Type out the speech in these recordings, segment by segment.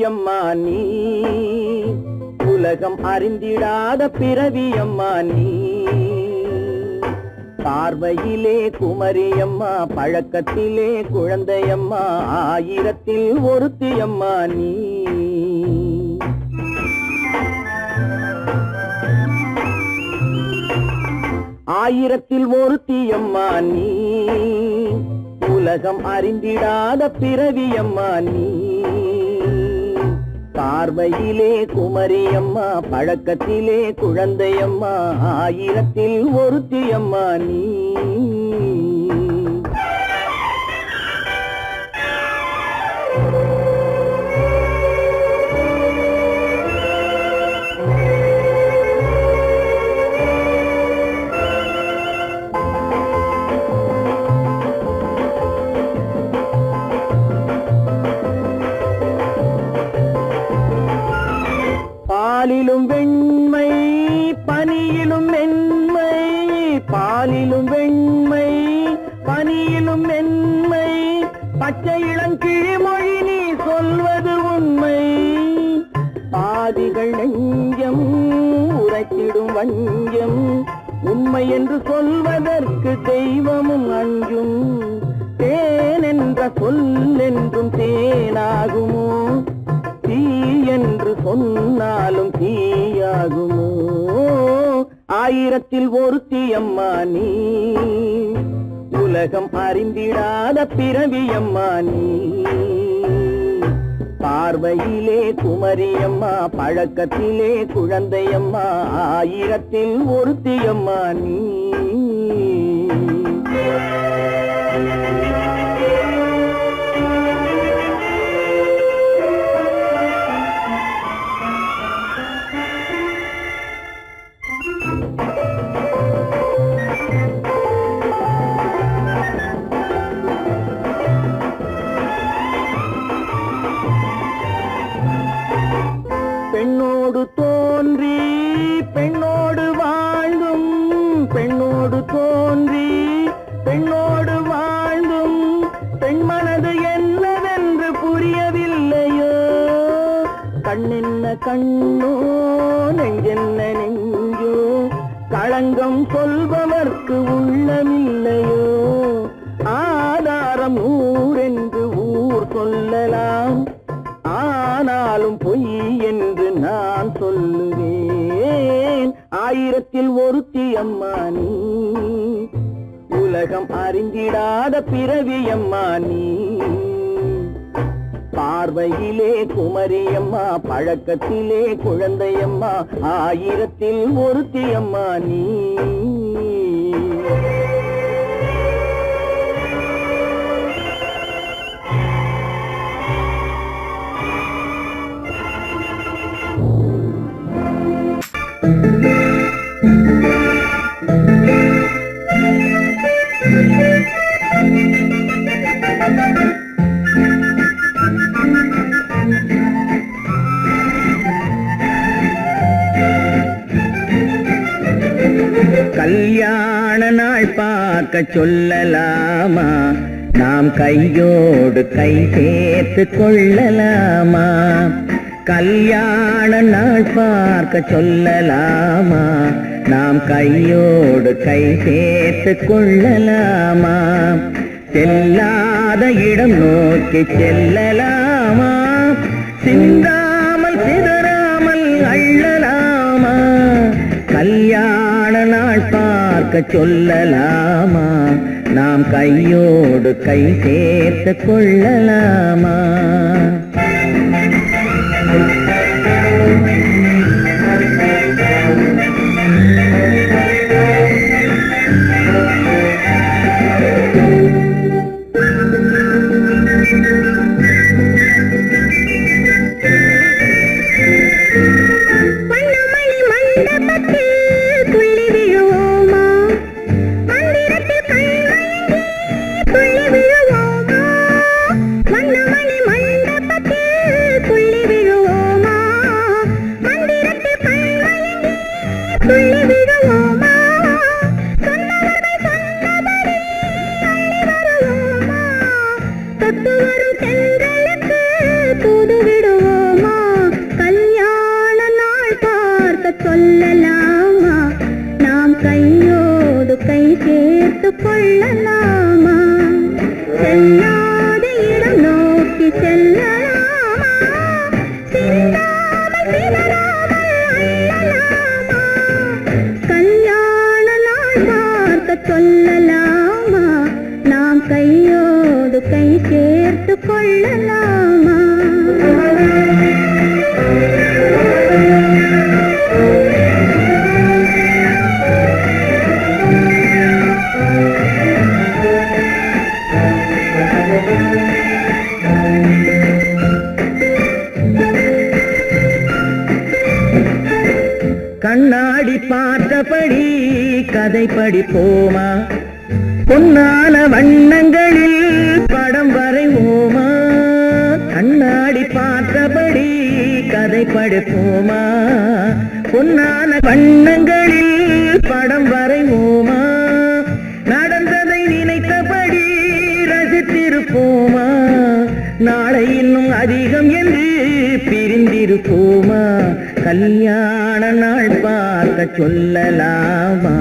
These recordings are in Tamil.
ஒருத்தியம்மா நீ, உலகம் அறிந்திடாத பிறவியம்மா நீ. பார்வையிலே குமரியம்மா, பழக்கத்திலே குழந்தையம்மா, ஆயிரத்தில் ஒருத்தியம்மா நீ. ஆயிரத்தில் ஒருத்தியம்மா நீ, உலகம் அறிந்திடாத பிறவியம்மா நீ. பார்வையிலே குமரியம்மா, பழக்கத்திலே குழந்தையம்மா, ஆயிரத்தில் ஒருத்தியம்மா நீ. பாலிலும் வெண்மை பனியிலும் மென்மை, பாலிலும் வெண்மை பனியிலும் மென்மை, பச்சை இளங்கிழிமொழி நீ சொல்வது உண்மை. பாதிகள் நெஞ்சம் உரைத்திடும் வஞ்சம், உண்மை என்று சொல்வதற்கு தெய்வமும் அஞ்சும். தேன் என்ற சொல் என்றும் தேனாகுமோ, தீ என்று சொன்னாலும் தீயாகுமோ. ஆயிரத்தில் ஒருத்தியம்மா நீ, உலகம் அறிந்திடாத பிறவியம்மா நீ. பார்வையிலே குமரியம்மா, பழக்கத்திலே குழந்தையம்மா, ஆயிரத்தில் ஒருத்தியம்மா நீ. பெண்ணோடு தோன்றி பெண்ணோடு வாழ்ந்தும், பெண்ணோடு தோன்றி பெண்ணோடு வாழ்ந்தும், பெண் மனது என்னவென்று புரியவில்லையோ. கண்ணென்ன கண்ணோ, நெஞ்சென்ன நெஞ்சோ, களங்கம் சொல்பவர்க்கு உள்ளமில்லையோ. ஆதாரம் ஊரென்று ஊர் சொல்லலாம், ஆனாலும் பொய் என்று நான் சொல்லுவேன். ஆயிரத்தில் ஒருத்தியம்மா நீ, உலகம் அறிந்திடாத பிறவியம்மா நீ. பார்வையிலே குமரியம்மா, பழக்கத்திலே குழந்தையம்மா, ஆயிரத்தில் ஒருத்தியம்மா நீ. கல்யாண நாள் பார்க்க சொல்லலாமா, நாம் கையோடு கை சேர்த்து கொள்ளலாமா. கல்யாண நாள் பார்க்க சொல்லலாமா, நாம் கையோடு கை சேர்த்து கொள்ளலாமா. செல்லாத இடம் நோக்கி செல்லலாமா, சிந்தாமல் சிதறாமல் அள்ளலாமா. கல்யாண நாள் பார்க்க சொல்லலாமா, நாம் கையோடு கை சேர்த்து கொள்ளலாமா. மண்டபத்தில் கண்ணாடி பார்த்தபடி கதை படிப்போமா பொன்னான வண்ணங்களில் படம் வரைவோமா கண்ணாடி பார்த்தபடி கதை படிப்போமா பொன்னான வண்ணங்களில் படம் வரைவோமா நடந்ததை நினைத்தபடி ரசித்திருப்போமா நாளை இன்னும் அதிகம் என்று பிரிந்திருப்போமா கல்யாண நாள் பார்க்க சொல்லலாமா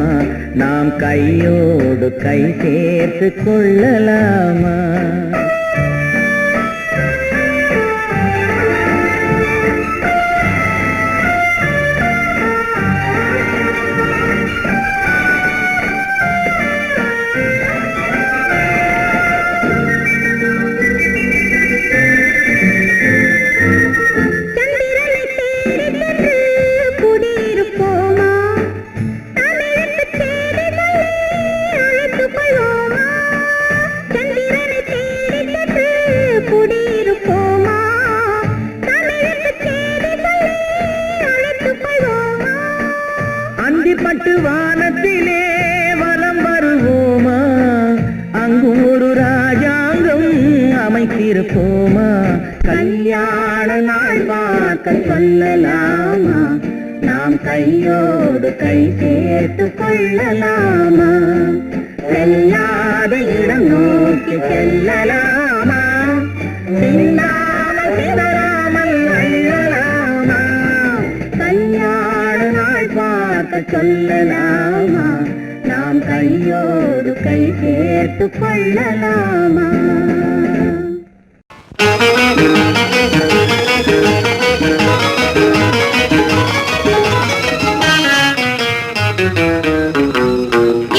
நாம் கையோடு கை சேர்த்து கொள்ளலாமா பட்டு வானத்திலே வலம் வருவோமா அங்கும் ஒரு ராஜாங்கம் அமைத்திருப்போமா கல்யாண நாள் பார்க்க சொல்லலாமா நாம் கையோடு கை சேர்த்து கொள்ளலாமா செல்லாத இடம் நோக்கி செல்லலாமா சிந்தாமல் சிதறாமல் அள்ளலாமா கல்யாண நாள் பார்க்க சொல்லலாமா நாம் கையோடு கை சேர்த்து கொள்ளலாமா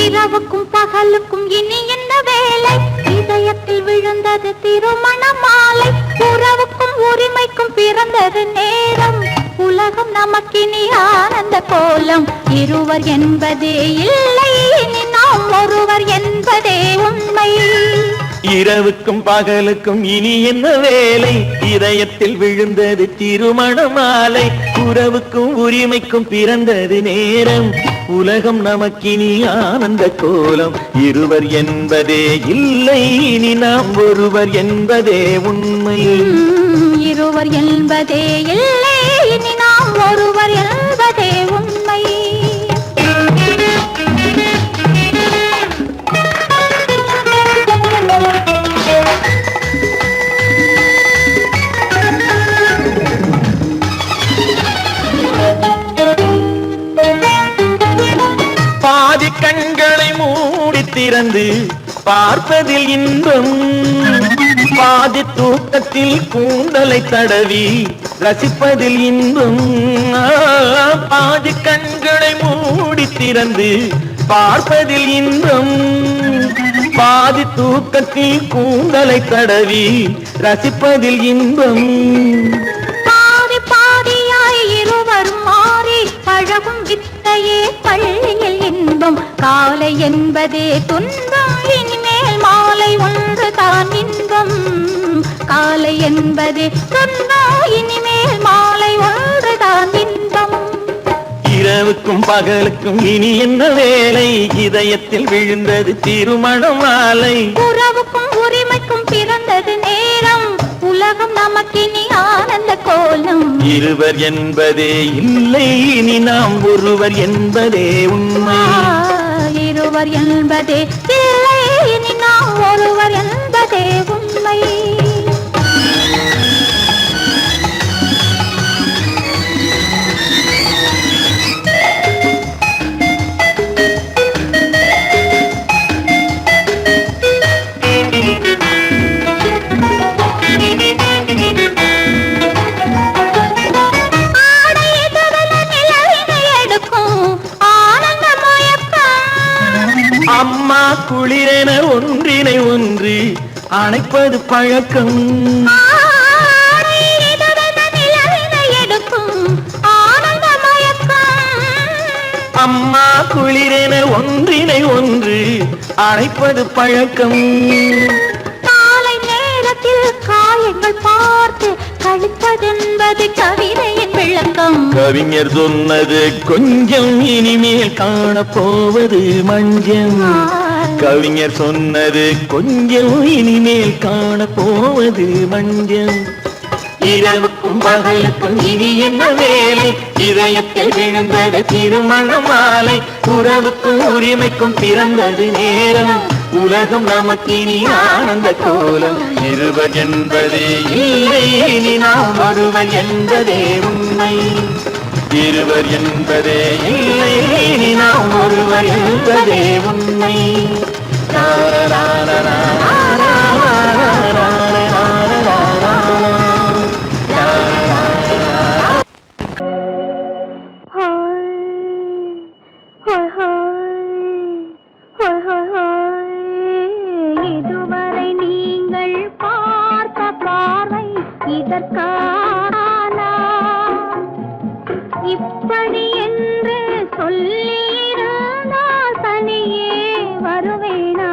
இரவுக்கும் பகலுக்கும் இனி என்ன வேலை இதயத்தில் விழுந்தது திருமண மாலை உறவுக்கும் உரிமைக்கும் பிறந்தது நேரம் உலகம் நமக்கினி ஆனந்த கோலம் இருவர் என்பதே இல்லை இனி நாம் ஒருவர் என்பதே உண்மை இரவுக்கும் பகலுக்கும் இனி என்ன வேலை இதயத்தில் விழுந்தது திருமண மாலை உறவுக்கும் உரிமைக்கும் பிறந்தது நேரம் உலகம் நமக்கினி ஆனந்த கோலம் இருவர் என்பதே இல்லை இனி நாம் ஒருவர் என்பதே உண்மை இருவர் என்பதே இல்லை இனி நாம் ஒருவர் என்பதே உண்மை பாதி கண்களை மூடி திறந்து பார்ப்பதில் இன்பம் பாதி தூக்கத்தில் கூந்தலை தடவி ரசிப்பதில் இன்பம் பாதி கண்களை மூடி திறந்து பார்ப்பதில் இன்பம் பாதி தூக்கத்தில் கூந்தலை தடவி ரசிப்பதில் இன்பம் பாதி பாதியாய் இருவர் மாறி பழகும் வித்தையே பள்ளியில் இன்பம் காலை என்பதே துன்பம் இனிமேல் மாலை ஒன்று தான் இன்பம் காலை என்பதே துன்பம் இனிமேல் மாலை ஒன்று தான் இன்பம் இரவுக்கும் பகலுக்கும் இனி என்ன வேலை இதயத்தில் விழுந்தது திருமண மாலை உறவுக்கும் உரிமைக்கும் பிறந்தது நேரம் உலகம் நமக்கினி ஆனந்த கோலம் இருவர் என்பதே இல்லை இனி நாம் ஒருவர் என்பதே உண்மை இருவர் என்பதே இல்லை இனி நாம் ஒருவர் என்பதே உண்மை அம்மா குளிரென ஒன்றினை ஒன்று அணைப்பது பழக்கம் அம்மா குளிரென ஒன்றினை ஒன்று அணைப்பது பழக்கம் காலை நேரத்தில் காயங்கள் பார்த்து கழிப்பதென்பது கவிதையின் விளக்கம் கவிஞர் சொன்னது கொஞ்சம் இனிமேல் காணப்போவது மஞ்சள். கவிஞர் சொன்னது கொஞ்சம் இனிமேல் காணப்போவது மஞ்சள். இரவுக்கும் பகலுக்கும் இனி என்ன வேலை, இதயத்தில் விழுந்தது திருமண மாலை. உறவுக்கும் உரிமைக்கும் பிறந்தது நேரம், உலகம் நமக்கினி ஆனந்த கோலம். இருவர் என்பதே இல்லை இனி நாம் ஒருவர் என்பதே உண்மை. இருவர் என்பதே இல்லை இனி நாம் ஒருவர் என்பதே உண்மை. இதுவரை நீங்கள் பார்த்த பார்வை இதற்கானா? இப்படி என்று சொல்லியிருந்தால் தனியே வருவேனா?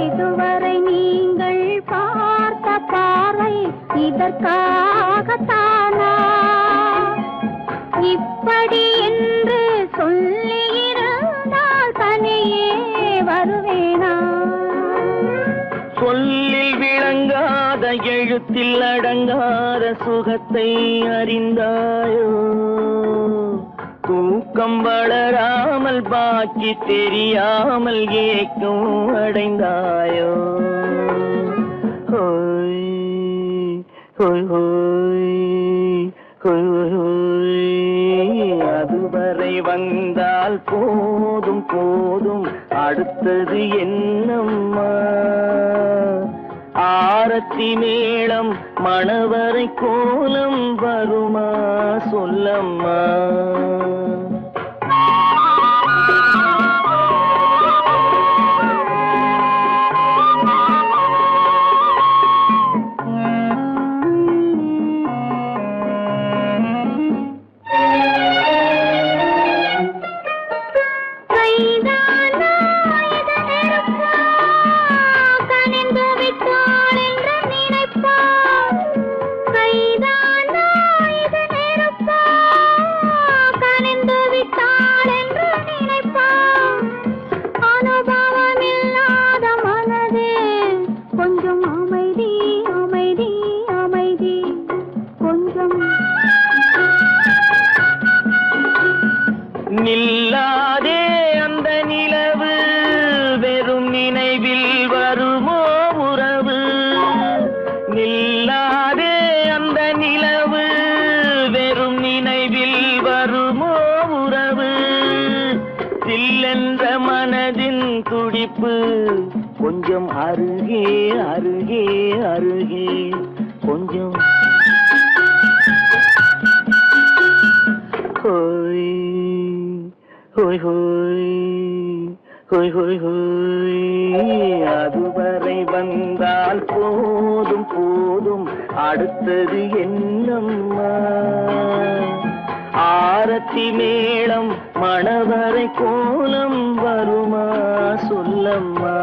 இதுவரை நீங்கள் பார்த்த பார்வை இதற்காகத்தானா? இப்படி என்று சொல்லியிருந்தால் தனியே வருவேனா? சொல்லில் விளங்காத எழுத்தில் அடங்காத சுகத்தை அறிந்தாயோ? தூக்கம் வளராமல் பாக்கி தெரியாமல் ஏக்கம் அடைந்தாயோ? ஹோய் ஹோய் ஹோய் ஹோய் ஹோய். அதுவரை வந்தால் போதும் போதும், அடுத்தது என்னம்மா? ஆரத்தி மேளம் மணவரை கோலம் வருமா சொல்லம்மா? நில்லாதே அந்த நிலவு, வெறும் நினைவில் வருமோ உறவு? நில்லாதே அந்த நிலவு, வெறும் நினைவில் வருமோ உறவு? சில்லென்ற மனதின் துடிப்பு கொஞ்சம் அருகே அருகே அருகே கொஞ்சம். ஹோய் ஹோய் ஹோய் ஹோய் ஹோய் ஹோய். அதுவரை வந்தால் போதும் போதும், அடுத்தது என்னம்மா? ஆரத்தி மேளம் மணவரை கோலம் வருமா சொல்லம்மா?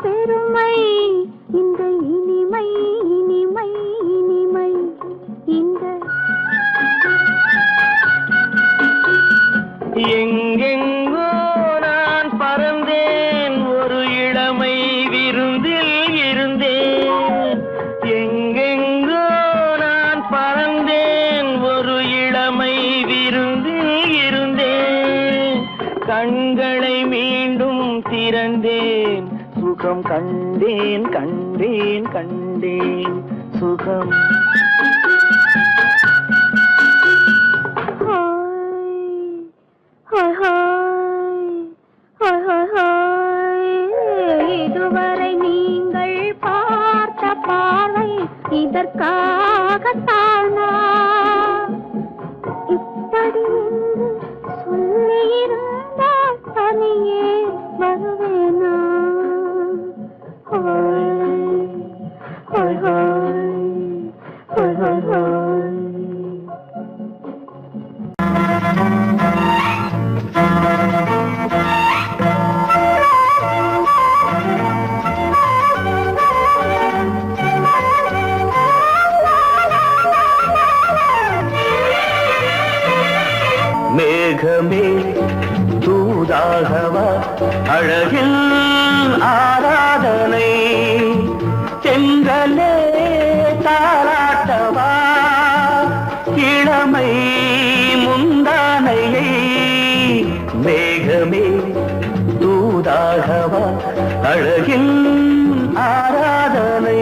பெருமை இந்த இனிமை இனிமை இனிமை இந்த எங்கெங்கோ நான் பறந்தேன், ஒரு இளமை விருந்தில் இருந்தேன். எங்கெங்கோ நான் பறந்தேன், ஒரு இளமை விருந்தில் இருந்தேன். கண்களை மீண்டும் திறந்தேன், சுகம் கண்டேன் கண்டேன் கண்டேன் சுகம். ஹோய் மேகமே தூதாகவா அழகில் ஆராதனை செங்கலே தாராட்டவா இளமை முந்தானையை மேகமே தூதாகவா அழகில் ஆராதனை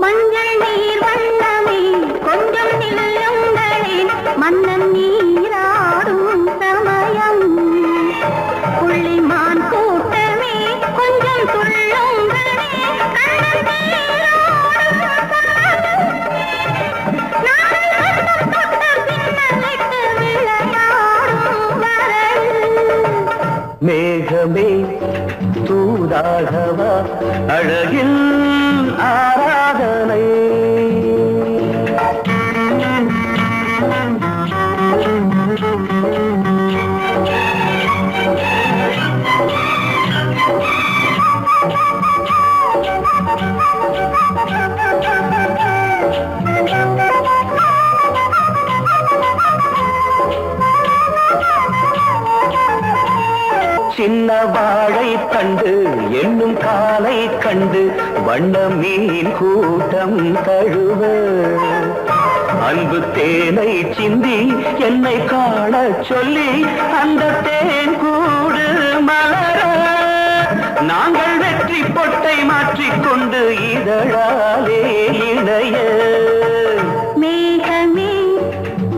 மஞ்சள் நீர் வண்ணமே கொஞ்சம் நில்லுங்களே மன்னன் நீராடும் சமயம் புள்ளிமான் கூட்டமே கொஞ்சம் துள்ளுங்களே கண்ணன் நீராடும் சமயம் பின்னலிட்டு விளையாடும் வரல் மேகமே தூதாகவா அழகில் ஆராதனை சின்ன வாழை கண்டு என்னும் காலை கண்டு வண்ண மீன் கூட்டம் தழுவ அன்பு தேனை சிந்தி என்னை காண சொல்லி அந்த தேன் கூடு மலர நாங்கள் வெற்றி பொட்டை மாற்றிக்கொண்டு இதழாலே இணைய மேகமே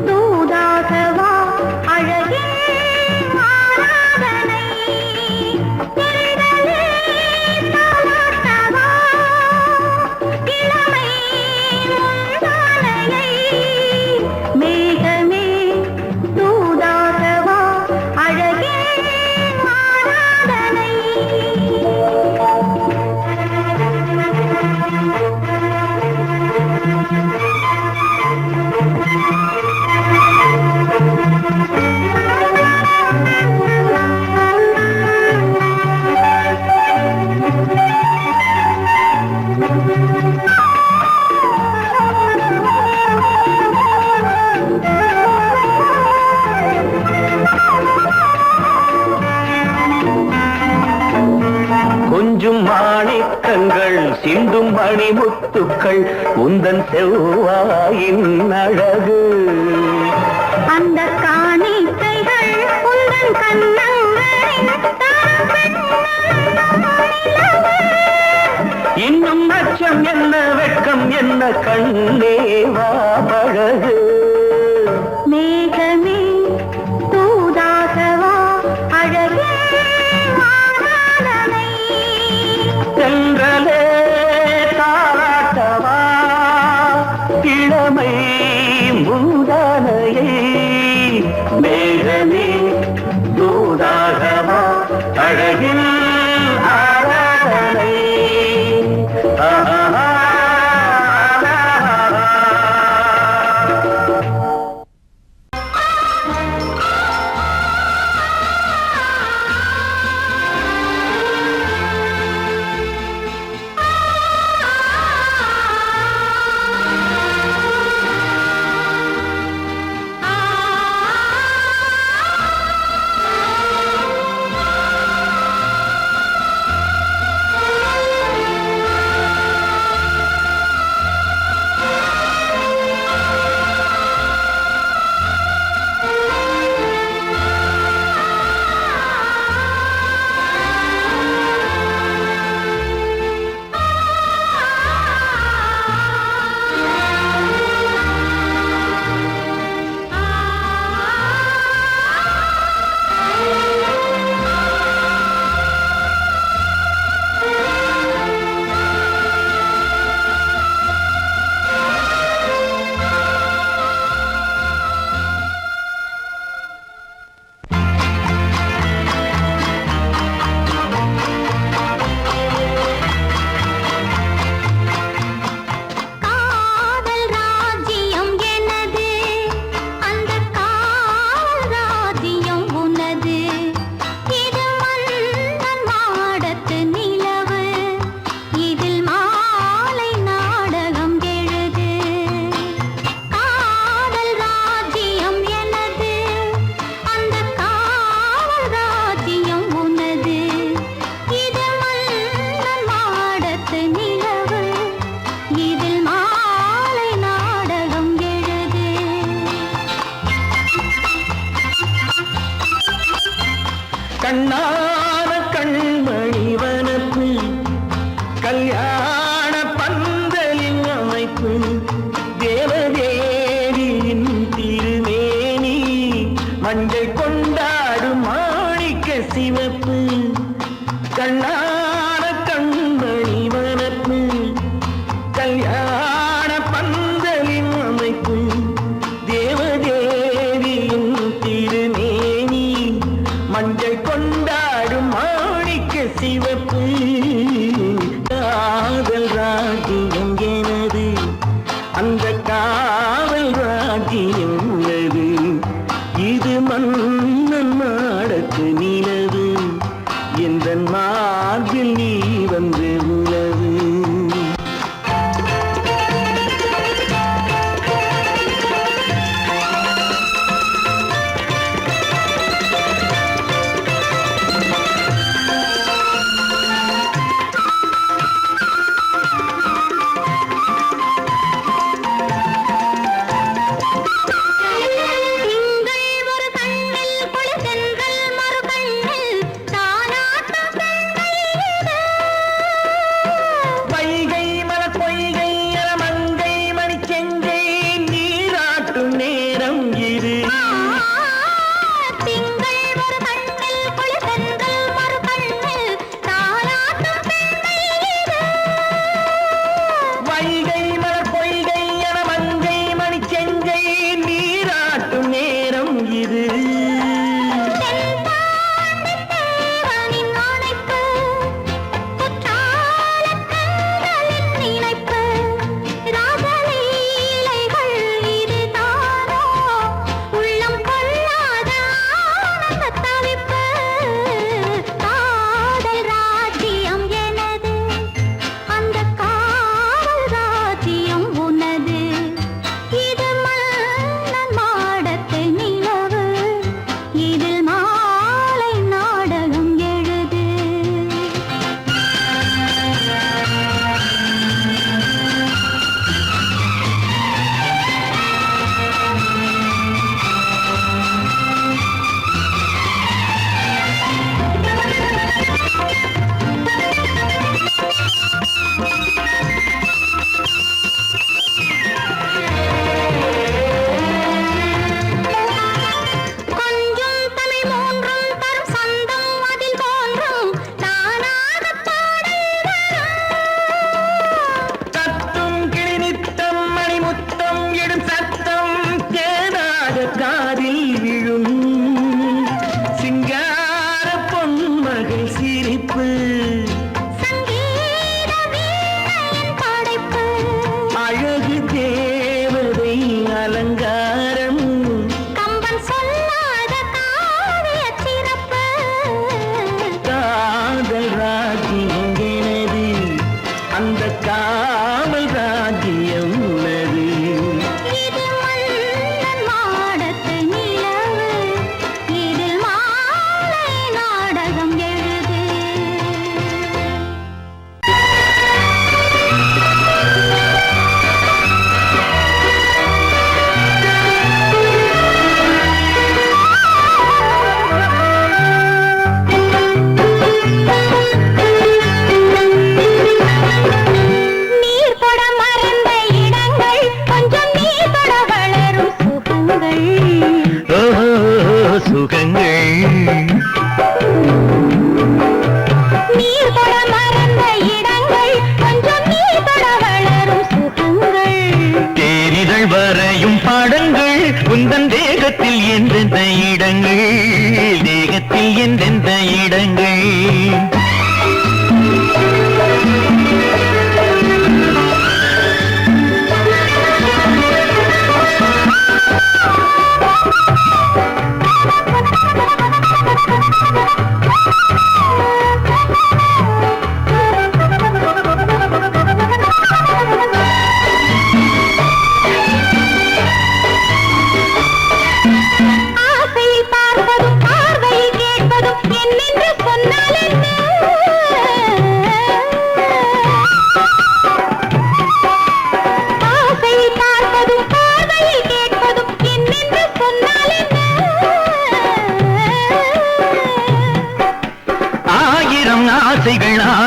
தூதாகவா அழகே ஆராதனை திரளே தாலாட்டவா இளமை முந்தானையை மேகமே தூதாகவா அழகே ஆராதனை கொஞ்சும் மாணிக்கங்கள் சிந்தும் மணிமுத்துக்கள் உந்தன் செவ்வாயின் அழகு அந்த காணிக்கைகள் உந்தன் கண்ணங்களின் இன்னும் அச்சம் என்ன வெட்கம் என்ன கண்ணேவா பழகு மேகமே தூதாகவா அழகே ஆராதனை சென்றலே தாராட்டவா இளமை முந்தானையை மேகமே தூதாகவா அழகில் ஆராதனை ஆஹா கண்ணான கண்மணி வனப்பு கல்யாண பந்தலின் அமைப்பு தேவதேவியின் திருமேனி மஞ்சள் கொண்டாடும் மாணிக்க சிவப்பு காதல் ராஜ்யம் எனது அந்த காவல் ராஜ்யம் உள்ளது இது மன்னன் மாடத்து நிலவு எந்த மார்பில் நீ வந்து உலவு உந்தன் தேகத்தில் எந்தெந்த இடங்கள் தேகத்தில் எந்தெந்த இடங்கள்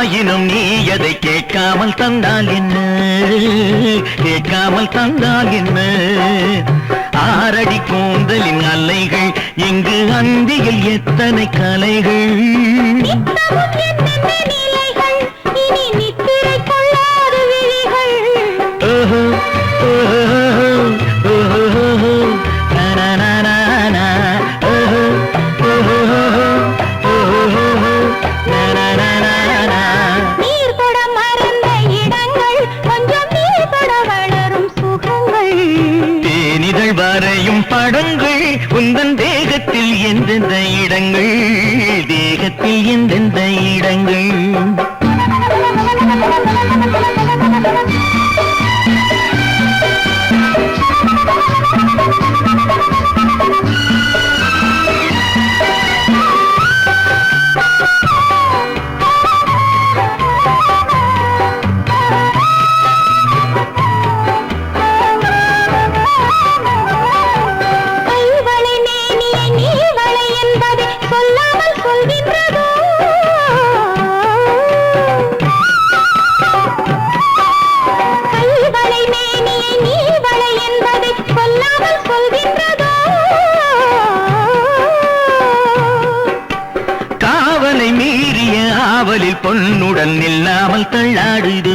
ஆயினும் நீ அதை கேட்காமல் தந்தால் என்ன கேட்காமல் தந்தால் என்ன ஆரடி கூந்தலின் அலைகள் இங்கு அந்தியில் எத்தனை கலைகள் இடங்கள். பொன்னுடன் நில்லாமல் தள்ளாடுதோ,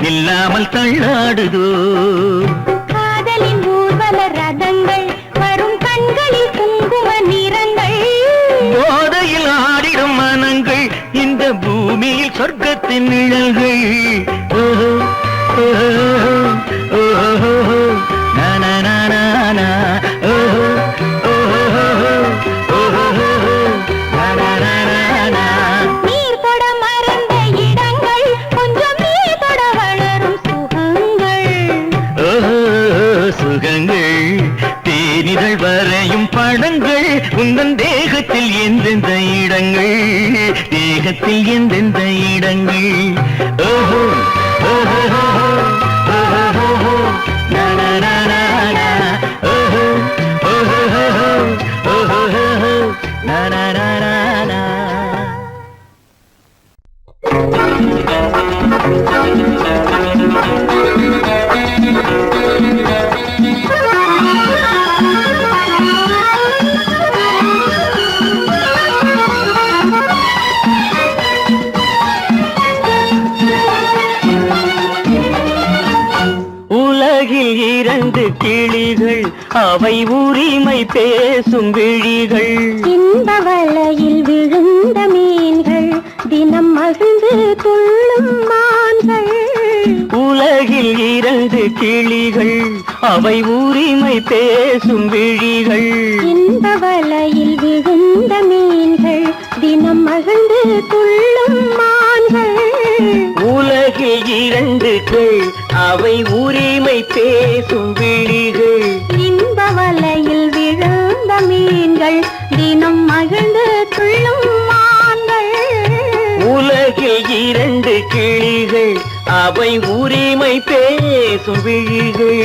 நில்லாமல் தள்ளாடுதோ. காதலின் ஊர்வல ரதங்கள் வரும் கண்களில் குங்கும நிறங்கள், போதையில் ஆடிடும் மனங்கள் இந்த பூமியில் சொர்க்கத்தின் நிழல்கள். ஓஹோ ஓஹோ ஓஹோ நானா ஓஹோ ஓஹோ ஓஹோ நானா. நீர் தொட மறந்த இடங்கள் கொஞ்சம் நீர் தொட வளரும் சுகங்கள். சுகங்கள் தேனிதழ் வரையும் படங்கள் உந்தன் தேகத்தில் எந்தெந்த இடங்கள், தேகத்தில் எந்தெந்த இடங்கள். ஓஹோ ஓஹோ ஓஹோ நானா ஓஹோ ஓஹோ ஓஹோ நானா. உலகில் இரண்டு கிளிகள் அவை உரிமை பேசும் விழிகள். இந்த வலையில் விழுந்த மீன்கள் தினம் மகிழ்ந்து துள்ளும் மான்கள். உலகில் இரண்டு கிளிகள் அவை உரிமை பேசும் விழிகள். இந்த வலையில் விழுந்த மீன்கள் தினம் மகிழ்ந்து துள்ளும் மான்கள். உலகில் இரண்டு கிள் அவை உரிமை பேசும் விழிகள். இந்த வலையில் விழுந்த மீன்கள் தினம் மகிழ்ந்து துள்ளும் மான்கள். உலகில் இரண்டு கிளிகள் அவை உரிமை பேசும் விழிகள்.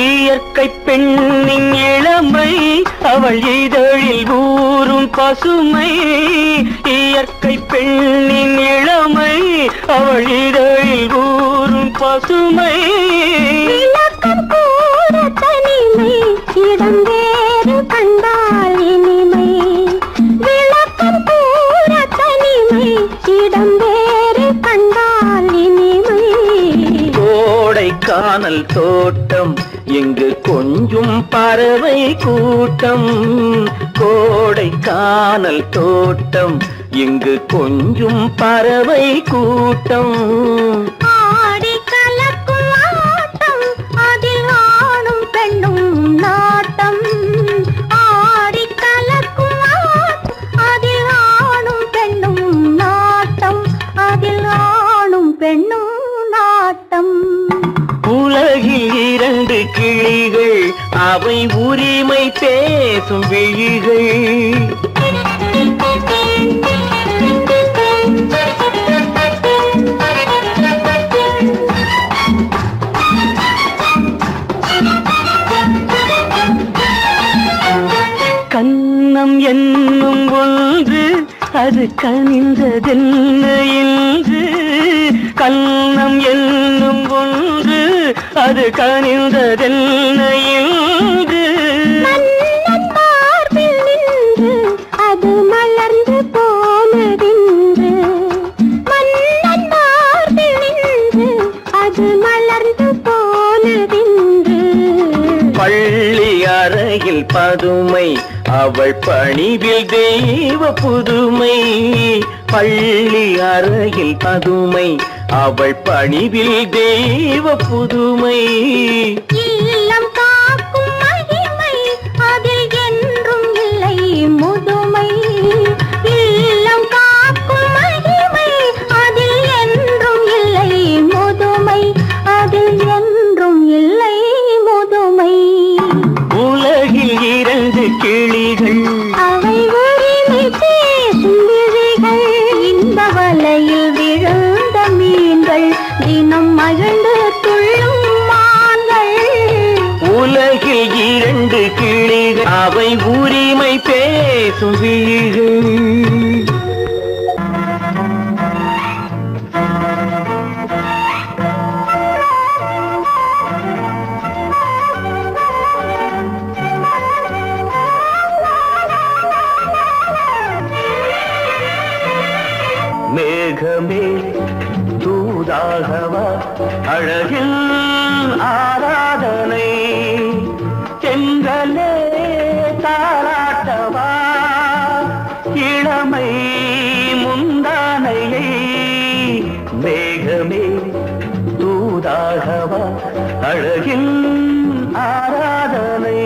இயற்கை பெண்ணின் இளமை அவள் இதழில் ஊறும் பசுமை. இயற்கை பெண்ணின் இளமை அவள் இதழில் ஊறும் பசுமை. விளக்கம் கூட தனிமை இடம் வேறு கண்டால் இனிமை. விளக்கம் கூட தனிமை இடம் வேறு கண்டால் இனிமை. கோடைக்கானல் தோட்டம் எங்கு கொஞ்சும் பறவை கூட்டம். கோடைக்கானல் தோட்டம் எங்கு கொஞ்சும் பறவை கூட்டம். ஆடி கலக்கும் ஆட்டம் அதில் ஆணும் பெண்ணும் நாட்டம். ஆடி கலக்கும் ஆட்டம் அதில் ஆணும் பெண்ணும் நாட்டம். அதில் ஆணும் பெண்ணும் நாட்டம். உலகில் இரண்டு கிளிகள் அவை உரிமை பேசும் விழிகள். கன்னம் என்னும் ஒன்று அது கனிந்ததென்ன என்று. கன்னம் என்னும் ஒன்று அது கனிந்ததென்ன என்று. மன்னன் மார்பில் நின்று அது மலர்ந்து போனதென்று. மன்னன் மார்பில் நின்று அது மலர்ந்து போனதென்று. பள்ளி அறையில் பதுமை அவள் பணிவில் தெய்வ புதுமை, பள்ளி அறையில் பதுமை. அவள் பணிவில் தெய்வ புதுமை, இல்லம் காக்கும் மகிமை அதில் என்றும் இல்லை முதுமை. இல்லம் காக்கும் மகிமை அதில் என்றும் இல்லை முதுமை. அதில் என்றும் இல்லை முதுமை. உலகில் இரண்டு கிளிகள், அவை உரிமை பேசும் விழிகள். இந்த வலையில் விழுந்த மீன்கள், தினம் மகிழ்ந்து துள்ளும் மான்கள். உலகில் இரண்டு கிளிகள், அவை உரிமை பேசும் விழிகள். மேகமே தூதாகவா அழகில் ஆராதனை, செங்கலே தாராட்டவா இளமை முந்தானையை. மேகமே தூதாகவா அழகில் ஆராதனை.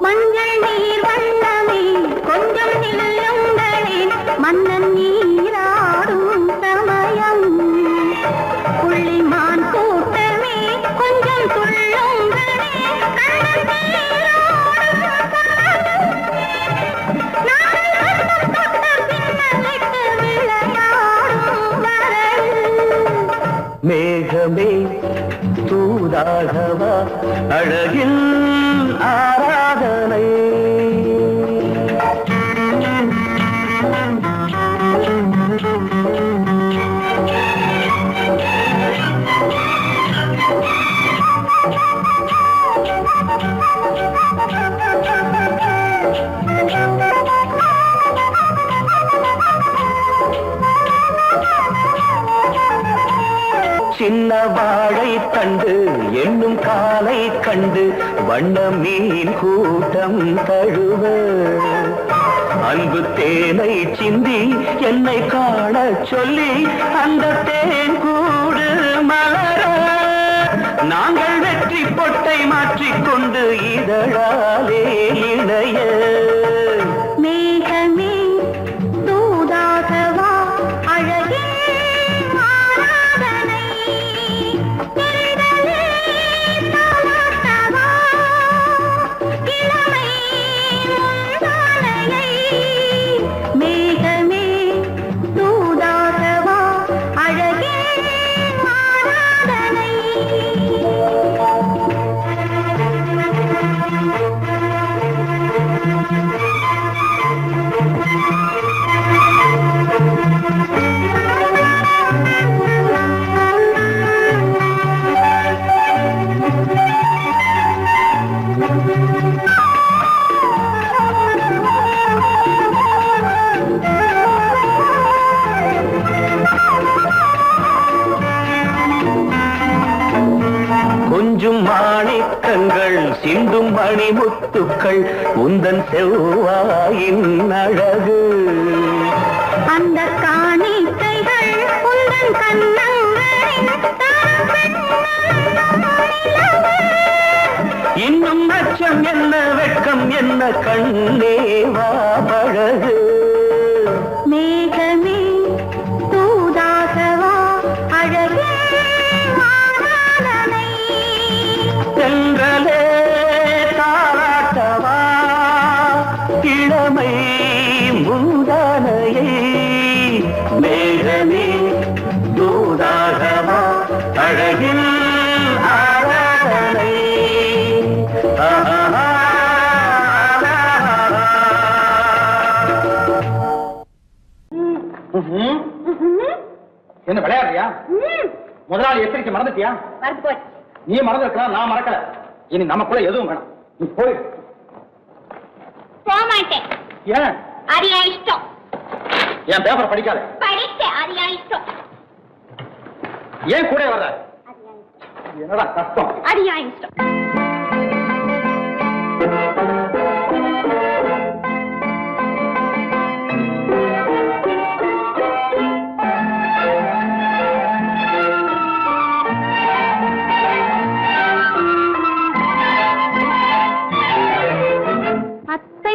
மஞ்சள் நீர் வண்ணமே கொஞ்சம் நில்லுங்களேன், மன்னன் நீராடும் சமயம். புள்ளிமான் கூட்டமே கொஞ்சம் துள்ளுங்களே, கண்ணன் நீராடும் சமயம். நாங்கள் வண்ணம் தொட்ட பின்னலிட்டு விளையாடும் வரல். மேகமே தூதாகவா அழகில் ஆராதனை. சின்ன வாழை தண்டு என்னும் காலை கண்டு வண்ண மீன் கூட்டம் தழுவ, அன்பு தேனை சிந்தி என்னை காண சொல்லி அந்த தேன் கூடு மலர, நாங்கள் வெற்றி பொட்டை மாற்றிக்கொண்டு இதழாலே இணைய. மேகமே தூதாகவா அழகில் ஆராதனை, தென்றலே தாலாட்டவா இளமை முந்தானையை. மேகமே தூதாகவா அழகில் ஆராதனை. கொஞ்சும் மாணிக்கங்கள் சிந்தும் மணிமுத்துக்கள் உந்தன் செவ்வாயின் அழகு. அந்த காணிக்கைகள் உந்தன் கண்ணங்களின் இன்னும் அச்சம் என்ன வெட்கம் என்ன கண்ணே வா பழகு. மேகமே தூதாகவா அழகே ஆராதனை. தென்றலே தாராட்டவா இளமை முந்தானையை. மேகமே தூதாகவா அழகில் ஆராதனை. என்ன விளையாடுறியா? முதலாளி எச்சரிக்கை மறந்துட்டியா? மறந்து போச்சு. நீ மறந்துருக்கலாம், நான் மறக்கல. இனி நமக்குள்ள எதுவும் வேணாம். நீ போய். போக மாட்டேன். ஏன்? அது என் இஷ்டம். என் பேப்பர் படிக்காத. படிச்சேன், அது என் இஷ்டம். ஏன் கூட வர்ற? என்னடா கஷ்டம்? அது என் இஷ்டம்.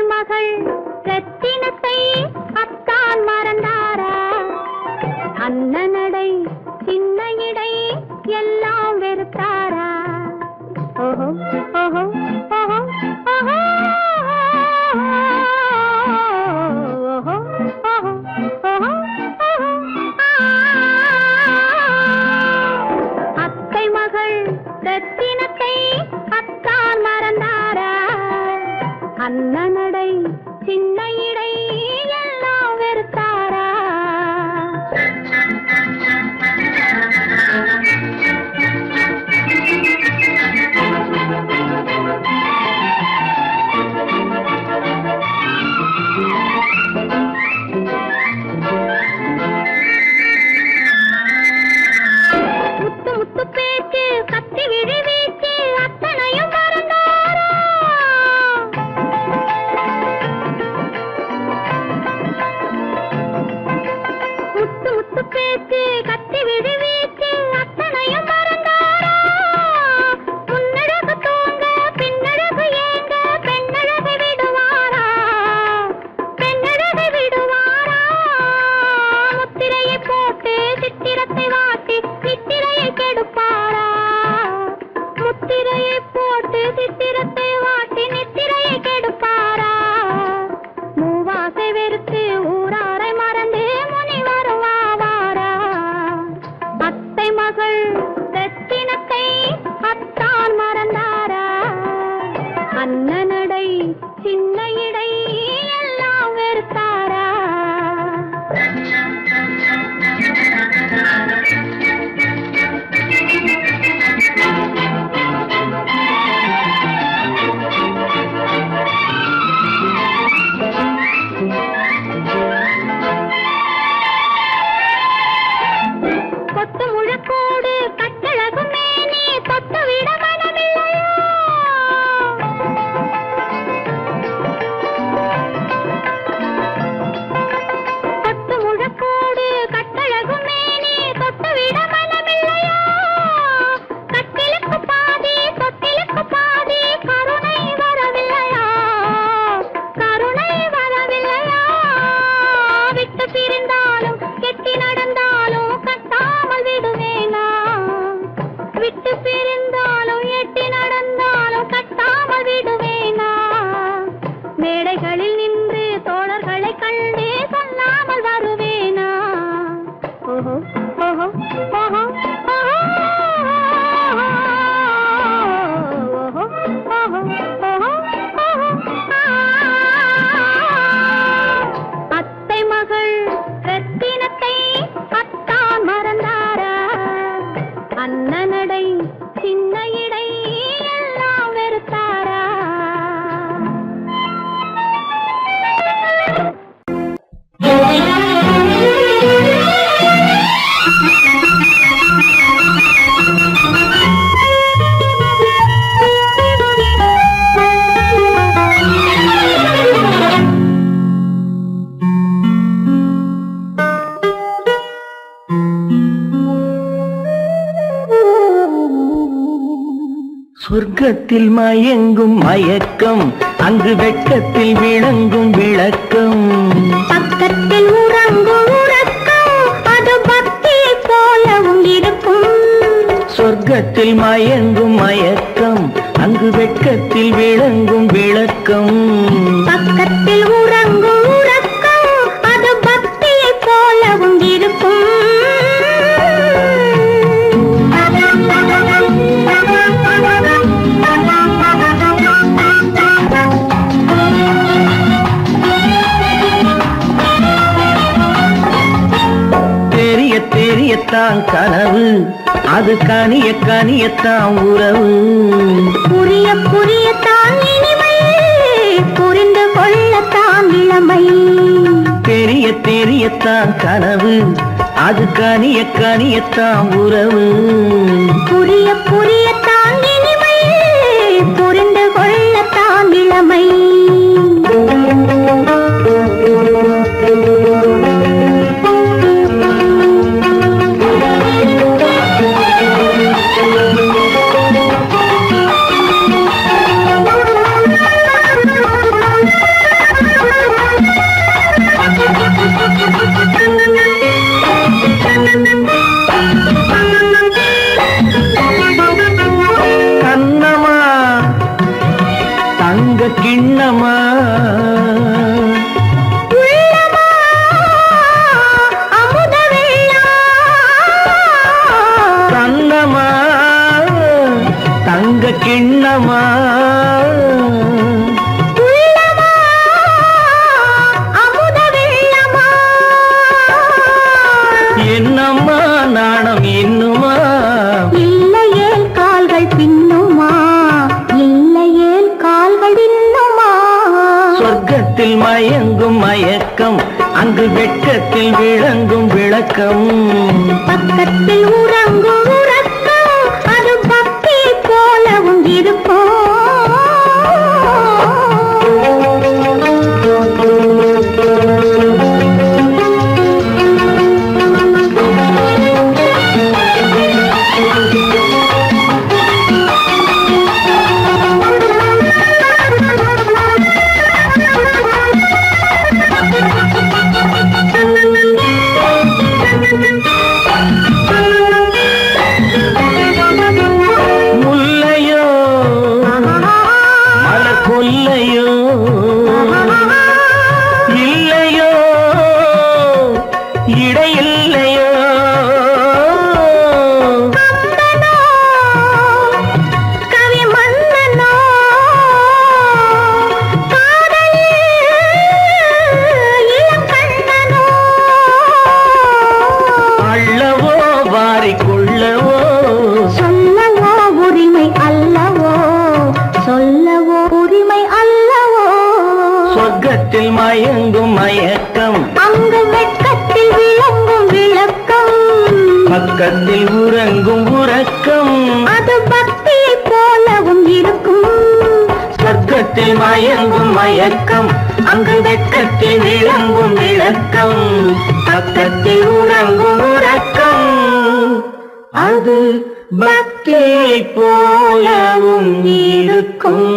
மகள் ரத்தினத்தை அத்தான் மறந்தாரா? அண்ணனடை சின்ன இடை எல்லாம் வெறுத்தாரா? ஓஹோ ஓஹோ ஓஹோ ஓஹோ ஓஹோ ஓஹோ ஓஹோ. அத்தை மகள் ரத்தினத்தை அத்தான் மறந்தாரா? அண்ணனடை சின்ன இடை எல்லாம் வெறுத்தாரா? முத்து முத்து பேச்சு கத்தி விழி வீச்சு அத்தனையும் மறந்தாரா? முத்து முத்து பேச்சு கத்தி விழி வீச்சு அத்தனையும் மறந்தாரா? முன்னழகு தூங்க பின்னழகு ஏங்க பெண்ணழகை விடுவாரா? பெண்ணழகை விடுவாரா? முத்திரையை போட்டு சித்திரத்தை வாட்டி சித்திரையை கெடுப்பாரா? முத்திரையை போட்டு சித்திரத்தை வாட்டி நித்திரையை கெடுப்பாரா? மூவாசை வெறுத்து ஊராரை மறந்து முனி வருவாரா? அத்தை மகள் ரத்தினத்தை அத்தான் மறந்தாரா? அண்ணனடை சின்ன இடை எல்லாம் வெறுத்தாரா? கொத்து முழக்கோடு கட்டழகு மேனி தொட்டு விட மனமில்லையோ? கொத்து முழக்கோடு கட்டழகு மேனி தொட்டு விட மனமில்லையோ? கட்டிலுக்கு பாதி தொட்டிலுக்கு பாதி கருணை வரவில்லையா? கருணை வரவில்லையா? விட்டு பிரிந்தாலும் கெட்டி நடந்தாலும் கட்டாமல் விடுவேனா? விட்டு பிரிந்தாலும் எட்டி நடந்தாலும் கட்டாமல் விடுவேனா? மேடைகளில் நின்று தோழர்களை கண்டு சொல்லாமல் வருவேனா? ஓஹோ ஓஹோ ஓஹோ ஓஹோ ஓஹோ ஓஹோ ஓஹோ ஓஹோ. அத்தை மகள் ரத்தினத்தை அத்தான் மறந்தாரா? அண்ணனடை சின்ன இடை எல்லாம் வெறுத்தாரா? சொர்க்கத்தில் மயங்கும் மயக்கம், அங்கு வெட்கத்தில் விளங்கும் விளக்கம். பக்கத்தில் உறங்கும் உறக்கம், அது பக்தியை போலவும் இருக்கும். சொர்க்கத்தில் மயங்கும் மயக்கம், அங்கு வெட்கத்தில் விளங்கும் விளக்கம். பக்கத்தில் உறங்கும் உறக்கம், அது பக்தியை போலவும் இருக்கும். தெரிய தெரியத்தான் கனவு, அது கனிய கனியத்தான் உறவு. புரிய புரியத்தான் இனிமை, புரிந்து கொள்ளத்தான் இளமை. தெரியத்தான் கனவு, அது கனிய கனியத்தான் உறவு. புரிய புரியத்தான் இனிமை, புரிந்து கொள்ளத்தான் இளமை. கண்ணமா தங்க கிண்ணமா, உள்ளமா அமுத வெள்ளம். கண்ணமா தங்க கிண்ணமா, உள்ளமா அமுத வெள்ளமா. என்னம்மா நாணம் இன்னுமா, இல்லையேல் கால்கள் பின்னுமா, இல்லையேல் கால்கள் இன்னுமா. சொர்க்கத்தில் மயங்கும் மயக்கம், அங்கு வெட்கத்தில் விளங்கும் விளக்கம். பக்கத்தில் உறங்கும் உறக்கம், அது பக்தி போலவும் இருக்கும். முல்லையோ மலர் கொல்லையோ, இல்லையோ இடையில்லையோ. கம்பனோ, கவி மன்னனோ, காதலில் இளம் கண்ணனோ. அள்ளவோ வாரிக்கொள்ளவோ, சொல்லவோ உரிமை அல்லவோ, சொல்லவோ உரிமை அல்லவோ. சொர்க்கத்தில் மயங்கும் மயக்கம், அங்கு வெட்கத்தில் விளங்கும் விளக்கம். பக்கத்தில் உறங்கும் உறக்கம். அது பக்தியை போலவும் இருக்கும். சொர்க்கத்தில் மயங்கும் மயக்கம், அங்கு வெட்கத்தில் விளங்கும் விளக்கம். பக்கத்தில் உறங்கும் உறக்கம், அது பக்தியை போலவும் இருக்கும்.